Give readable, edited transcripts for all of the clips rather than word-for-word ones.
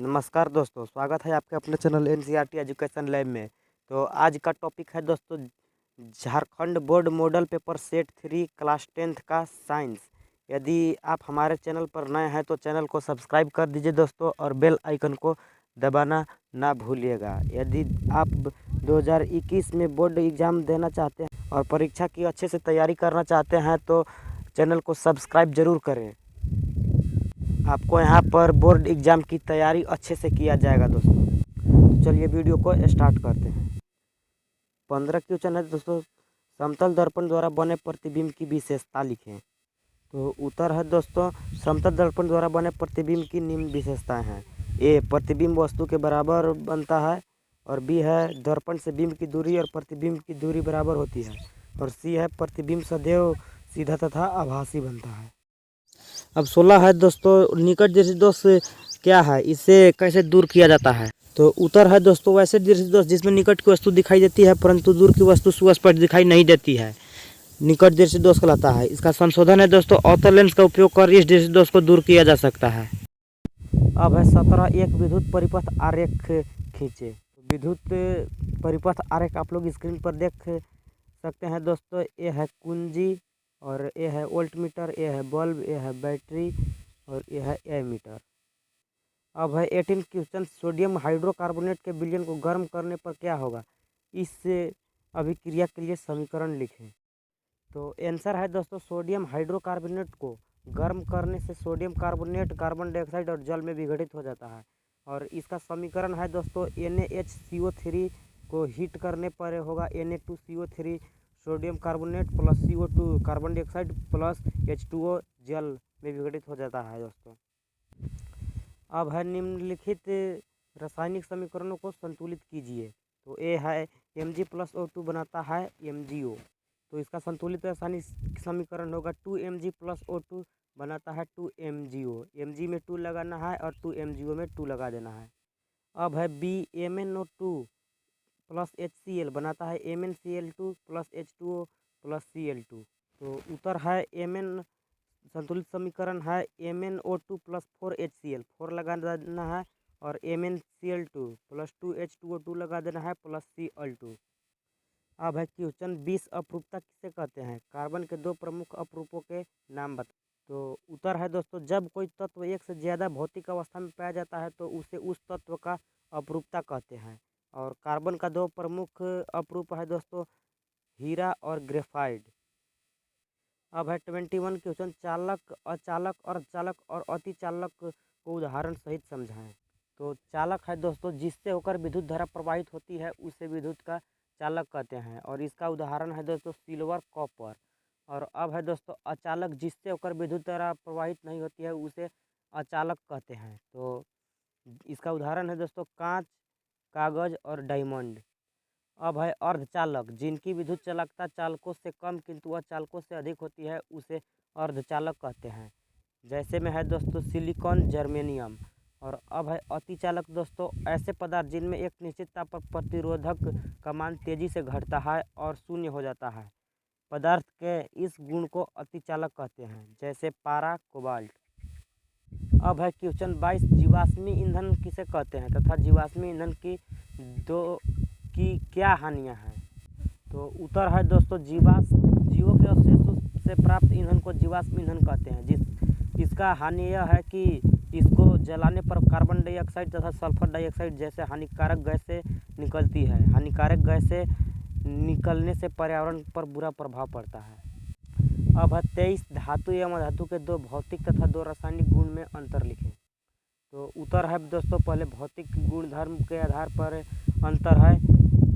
नमस्कार दोस्तों, स्वागत है आपके अपने चैनल एनसीईआरटी एजुकेशन लैब में। तो आज का टॉपिक है दोस्तों Jharkhand board model paper set 3 class 10th का साइंस। यदि आप हमारे चैनल पर नए हैं तो चैनल को सब्सक्राइब कर दीजिए दोस्तों, और बेल आइकन को दबाना ना भूलिएगा। यदि आप 2021 में बोर्ड एग्ज़ाम देना चाहते हैं और परीक्षा की अच्छे से तैयारी करना चाहते हैं तो चैनल को सब्सक्राइब ज़रूर करें। आपको यहाँ पर बोर्ड एग्ज़ाम की तैयारी अच्छे से किया जाएगा दोस्तों। तो चलिए वीडियो को स्टार्ट करते हैं। 15 क्वेश्चन है दोस्तों। समतल दर्पण द्वारा बने प्रतिबिंब की विशेषता लिखें। तो उत्तर है दोस्तों, समतल दर्पण द्वारा बने प्रतिबिंब की निम्न विशेषताएं हैं। ए, प्रतिबिंब वस्तु के बराबर बनता है। और बी है, दर्पण से बिंब की दूरी और प्रतिबिंब की दूरी बराबर होती है। और सी है, प्रतिबिंब सदैव सीधा तथा आभासी बनता है। अब 16 है दोस्तों, निकट दृष्टि दोष क्या है, इसे कैसे दूर किया जाता है। तो उत्तर है दोस्तों, वैसे दृष्टि दोष जिसमें निकट की वस्तु दिखाई देती है परंतु दूर की वस्तु सुस्पष्ट दिखाई नहीं देती है, निकट दृष्टि दोष कहलाता है। इसका संशोधन है दोस्तों, अवतल लेंस का उपयोग कर इस दृष्टि दोष को दूर किया जा सकता है। अब है 17, एक विद्युत परिपथ आरेख खींचे। विद्युत परिपथ आरेख आप लोग स्क्रीन पर देख सकते हैं दोस्तों। ये है कुंजी, और ये है वोल्ट मीटर, ये है बल्ब, ये है बैटरी, और ये है एमीटर। अब है 18 क्वेश्चन, सोडियम हाइड्रोकार्बोनेट के विलयन को गर्म करने पर क्या होगा, इस अभिक्रिया के लिए समीकरण लिखें। तो आंसर है दोस्तों, सोडियम हाइड्रोकार्बोनेट को गर्म करने से सोडियम कार्बोनेट कार्बन डाइऑक्साइड और जल में विघटित हो जाता है। और इसका समीकरण है दोस्तों, NaHCO3 को हीट करने पर होगा Na2CO3 sodium carbonate plus CO2 carbon dioxide plus H2O जल में विघटित हो जाता है दोस्तों। अब है निम्नलिखित रासायनिक समीकरणों को संतुलित कीजिए। तो ए है Mg+O2 बनाता है MgO। तो इसका संतुलित रासायनिक समीकरण होगा 2Mg+O2 बनाता है 2MgO। Mg में 2 लगाना है और 2MgO में 2 लगा देना है। अब है बी, MnO2 प्लस HCl बनाता है MnCl2 plus H2O plus Cl2। तो उत्तर है Mn, संतुलित समीकरण है MnO2 प्लस 4HCl, 4 लगा देना है, और MnCl2 प्लस 2H2O2 लगा देना है प्लस Cl2। अब है क्वेश्चन 20, अपरूपता किसे कहते हैं, कार्बन के 2 प्रमुख अपरूपों के नाम बता। तो उत्तर है दोस्तों, जब कोई तत्व एक से ज़्यादा भौतिक अवस्था में पाया जाता है तो उसे उस तत्व का अपरूपता कहते हैं। और कार्बन का 2 प्रमुख अपरूप है दोस्तों, हीरा और ग्रेफाइट। अब है 21 क्वेश्चन, चालक, अचालक, अर्धचालक और अतिचालक को उदाहरण सहित समझाएं। तो चालक है दोस्तों, जिससे होकर विद्युत धारा प्रवाहित होती है उसे विद्युत का चालक कहते हैं। और इसका उदाहरण है दोस्तों सिल्वर, कॉपर। और अब है दोस्तों अचालक, जिससे होकर विद्युत धारा प्रवाहित नहीं होती है उसे अचालक कहते हैं। तो इसका उदाहरण है दोस्तों कांच, कागज और डायमंड। अब है अर्धचालक, जिनकी विद्युत चालकता चालकों से कम किंतु अचालकों से अधिक होती है उसे अर्धचालक कहते हैं। जैसे में है दोस्तों सिलिकॉन, जर्मेनियम। और अब है अतिचालक दोस्तों, ऐसे पदार्थ जिनमें एक निश्चित ताप पर प्रतिरोधक का मान तेजी से घटता है और शून्य हो जाता है, पदार्थ के इस गुण को अतिचालक कहते हैं, जैसे पारा, कोबाल्ट। अब है क्वेश्चन 22, जीवाश्मी ईंधन किसे कहते हैं तथा जीवाश्मी ईंधन की क्या हानियां हैं। तो उत्तर है दोस्तों, जीवों के अवशेषों से प्राप्त ईंधन को जीवाश्म ईंधन कहते हैं। इसका हानि यह है कि इसको जलाने पर कार्बन डाइऑक्साइड तथा सल्फर डाइऑक्साइड जैसे हानिकारक गैसें निकलती है। हानिकारक गैसें निकलने से पर्यावरण पर बुरा प्रभाव पड़ता है। अब है 23, धातु एवं अधातु के 2 भौतिक तथा 2 रासायनिक गुण में अंतर लिखें। तो उत्तर है दोस्तों, पहले भौतिक गुणधर्म के आधार पर अंतर है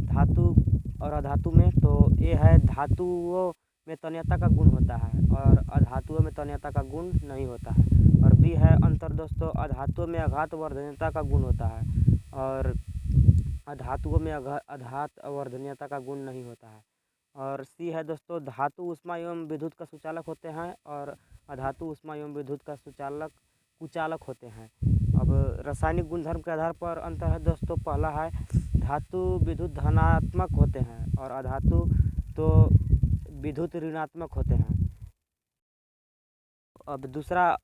धातु और अधातु में। तो ये है, धातुओं में तन्यता का गुण होता है और अधातुओं में तन्यता का गुण नहीं होता है। और बी है अंतर दोस्तों, अधातुओं में आघात वर्धनीयता का गुण होता है और अधातुओं में आघात वर्धनीयता का गुण नहीं होता है। और सी है दोस्तों, धातु ऊष्मा एवं विद्युत का सुचालक होते हैं और अधातु ऊष्मा एवं विद्युत का कुचालक होते हैं। अब रासायनिक गुणधर्म के आधार पर अंतर है दोस्तों, पहला है धातु विद्युत धनात्मक होते हैं और अधातु तो विद्युत ऋणात्मक होते हैं। अब दूसरा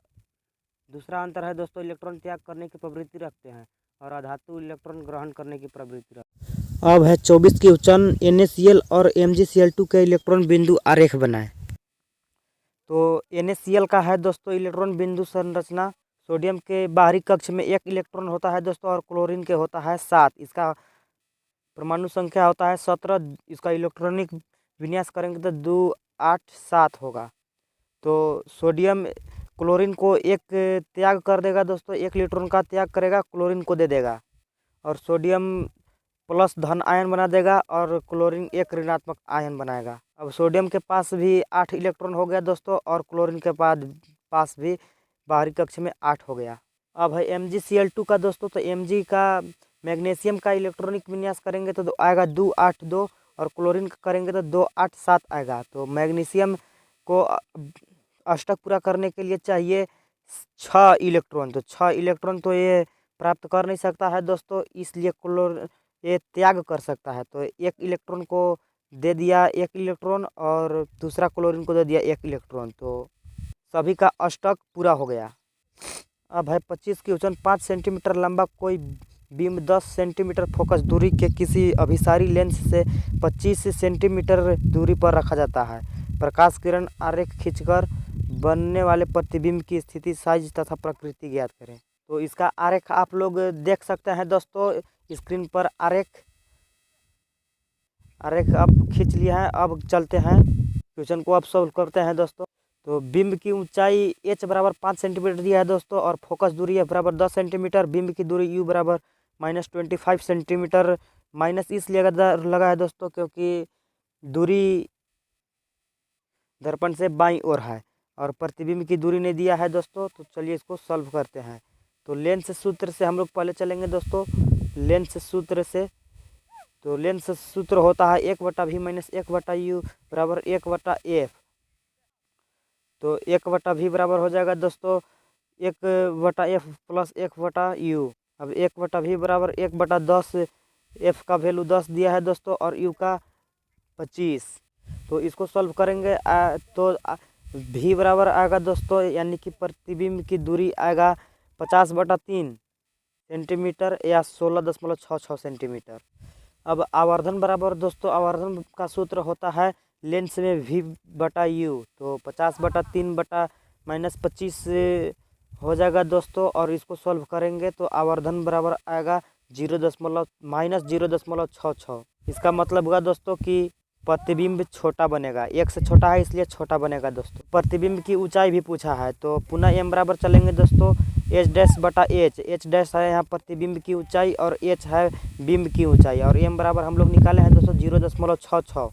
अंतर है दोस्तों, इलेक्ट्रॉन त्याग करने की प्रवृत्ति रखते हैं और अधातु इलेक्ट्रॉन ग्रहण करने की प्रवृत्ति रखते हैं। अब है 24 क्वेश्चन, NaCl और MgCl2 के इलेक्ट्रॉन बिंदु आरेख बनाएं। तो NaCl का है दोस्तों इलेक्ट्रॉन बिंदु संरचना, सोडियम के बाहरी कक्ष में 1 इलेक्ट्रॉन होता है दोस्तों और क्लोरीन के होता है 7। इसका परमाणु संख्या होता है 17। इसका इलेक्ट्रॉनिक विन्यास करेंगे तो 2 8 7 होगा। तो सोडियम क्लोरीन को एक त्याग कर देगा दोस्तों, 1 इलेक्ट्रॉन का त्याग करेगा, क्लोरीन को दे देगा और सोडियम प्लस धन आयन बना देगा और क्लोरीन एक ऋणात्मक आयन बनाएगा। अब सोडियम के पास भी 8 इलेक्ट्रॉन हो गया दोस्तों और क्लोरीन के पास भी बाहरी कक्ष में 8 हो गया। अब है MgCl2 का दोस्तों, तो Mg का मैग्नीशियम का इलेक्ट्रॉनिक विन्यास करेंगे तो आएगा 2 8 2 और क्लोरीन का करेंगे तो 2 8 7 आएगा। तो मैग्नीशियम को अष्टक पूरा करने के लिए चाहिए 6 इलेक्ट्रॉन, तो 6 इलेक्ट्रॉन तो ये प्राप्त कर नहीं सकता है दोस्तों, इसलिए ये त्याग कर सकता है। तो 1 इलेक्ट्रॉन को दे दिया 1 इलेक्ट्रॉन और दूसरा क्लोरीन को दे दिया 1 इलेक्ट्रॉन, तो सभी का अष्टक पूरा हो गया। अब है 25 क्वेश्चन, 5 सेंटीमीटर लंबा कोई बीम 10 सेंटीमीटर फोकस दूरी के किसी अभिसारी लेंस से 25 सेंटीमीटर दूरी पर रखा जाता है। प्रकाश किरण आरेख खींचकर बनने वाले प्रतिबिंब की स्थिति, साइज तथा प्रकृति ज्ञात करें। तो इसका आरेख आप लोग देख सकते हैं दोस्तों स्क्रीन पर। आरेख अब खींच लिया है। अब चलते हैं क्वेश्चन को अब सॉल्व करते हैं दोस्तों। तो बिंब की ऊंचाई h बराबर 5 सेंटीमीटर दिया है दोस्तों और फोकस दूरी है बराबर 10 सेंटीमीटर। बिंब की दूरी u बराबर -25 सेंटीमीटर। माइनस इसलिए लगा है दोस्तों क्योंकि दूरी दर्पण से बाईं ओर है और प्रतिबिंब की दूरी नहीं दिया है दोस्तों। तो चलिए इसको सॉल्व करते हैं। तो लेंस सूत्र से हम लोग पहले चलेंगे दोस्तों। लेंस सूत्र से, तो लेंस सूत्र होता है 1/v - 1/u बराबर 1/f। तो 1/v बराबर हो जाएगा दोस्तों 1/f प्लस 1/u। अब 1/v बराबर 1/10, f का वैल्यू 10 दिया है दोस्तों और u का 25। तो इसको सॉल्व करेंगे तो v बराबर आएगा दोस्तों, यानी कि प्रतिबिंब की दूरी आएगा 50/3 सेंटीमीटर या 16.66 सेंटीमीटर। अब आवर्धन बराबर दोस्तों, आवर्धन का सूत्र होता है लेंस में v/u। तो 50/3 -25 हो जाएगा दोस्तों और इसको सॉल्व करेंगे तो आवर्धन बराबर आएगा -0.66। इसका मतलब होगा दोस्तों कि प्रतिबिंब छोटा बनेगा, 1 से छोटा है इसलिए छोटा बनेगा दोस्तों। प्रतिबिंब की ऊंचाई भी पूछा है तो पुनः m बराबर चलेंगे दोस्तों h' h' है यहाँ प्रतिबिंब की ऊंचाई और h है बिंब की ऊंचाई और m बराबर हम लोग निकाले हैं दोस्तों 0.66।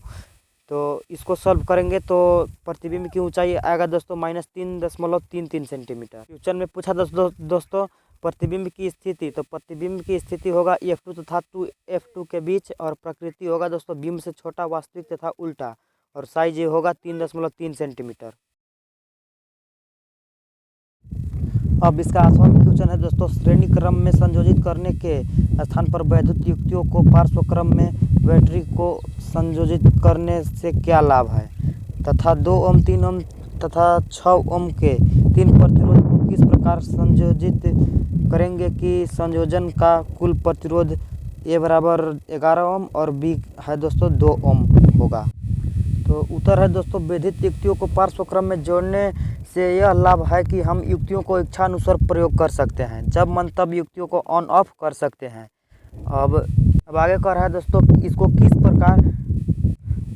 तो इसको सॉल्व करेंगे तो प्रतिबिंब की ऊंचाई आएगा दोस्तों -3.33 सेंटीमीटर। क्वेश्चन में पूछा दोस्तों प्रतिबिंब की स्थिति, तो प्रतिबिंब की स्थिति होगा f2 तथा 2f2 के बीच और प्रकृति होगा दोस्तों बिंब से छोटा, वास्तविक तथा उल्टा, और साइज ये होगा 3.3 सेंटीमीटर। अब इसका 8वां क्वेश्चन है दोस्तों, श्रेणी क्रम में संयोजित करने के स्थान पर वैद्युत युक्तियों को पार्श्व क्रम में बैटरी को संयोजित करने से क्या लाभ है तथा 2 ओम 3 ओम तथा 6 ओम के 3 प्रतिरोध को किस प्रकार संयोजित करेंगे कि संयोजन का कुल प्रतिरोध A बराबर 11 ओम और B है दोस्तों 2 ओम होगा। तो उत्तर है दोस्तों विद्युत युक्तियों को पार्श्व क्रम में जोड़ने से यह लाभ है कि हम युक्तियों को इच्छानुसार प्रयोग कर सकते हैं, जब मन तब युक्तियों को ऑन ऑफ कर सकते हैं। अब आगे कर रहा है दोस्तों इसको किस प्रकार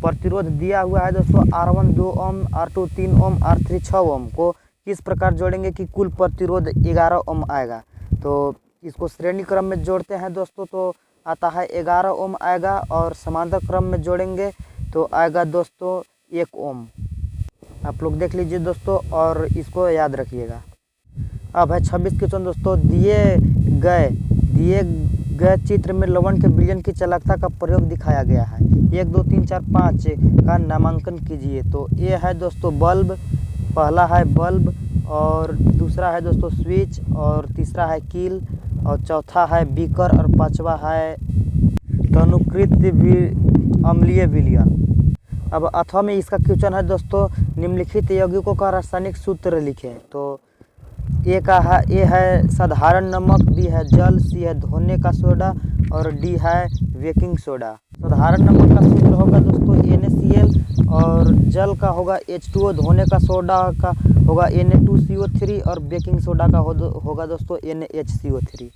प्रतिरोध दिया हुआ है दोस्तों R1 2 ओम, R2 3 ओम, R3 6 ओम को किस प्रकार जोड़ेंगे कि कुल प्रतिरोध 11 ओम आएगा। तो इसको श्रेणी क्रम में जोड़ते हैं दोस्तों तो आता है 11 ओम आएगा और समांतर क्रम में जोड़ेंगे तो आएगा दोस्तों 1 ओम। आप लोग देख लीजिए दोस्तों और इसको याद रखिएगा। अब है 26 क्वेश्चन दोस्तों, दिए गए चित्र में लवण के विलयन की चालकता का प्रयोग दिखाया गया है। 1 2 3 4 5 का नामांकन कीजिए। तो ये है दोस्तों बल्ब, पहला है बल्ब और दूसरा है दोस्तों स्विच और तीसरा है कील और चौथा है बीकर और पांचवा है तनुकृत अम्लीय विलयन। अब अथवा में इसका क्वेश्चन है दोस्तों, निम्नलिखित यौगिकों का रासायनिक सूत्र लिखें। तो ए है साधारण नमक, बी है जल, सी है धोने का सोडा और डी है बेकिंग सोडा। साधारण नमक का सूत्र होगा दोस्तों NaCl और जल का होगा H2O, धोने का सोडा का होगा Na2CO3 और बेकिंग सोडा का होगा दोस्तों NaHCO3।